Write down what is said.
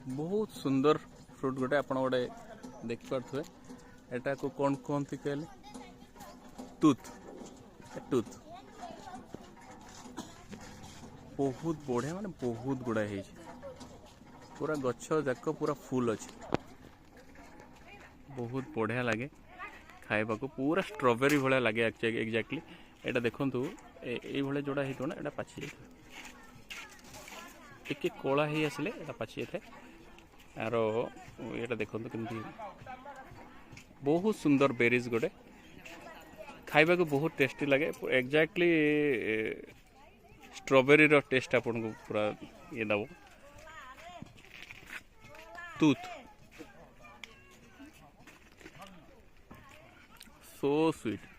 बहुत सुंदर फ्रूट गोटे आप गोटे देखिपे एटा को कौन कहते कहले टूथ टूथ बहुत बढ़िया माने बहुत गुड़ा है पूरा गछ जाक पूरा फुल अच्छे बहुत बढ़िया लगे खाइबा को पूरा स्ट्रॉबेरी भाया लगे एक्जाक्टली एटा देखु ये जोड़ा होता ना यहाँ पाची जाए टिके कला ही आसिले एटा पाची जाए यार ये देखो कमी बहुत सुंदर बेरीज गोटे खाइबा को बहुत टेस्टी लगे एक्जाक्टली स्ट्रॉबेरी रो टेस्ट आपन को पूरा ये दब टूथ सो स्वीट।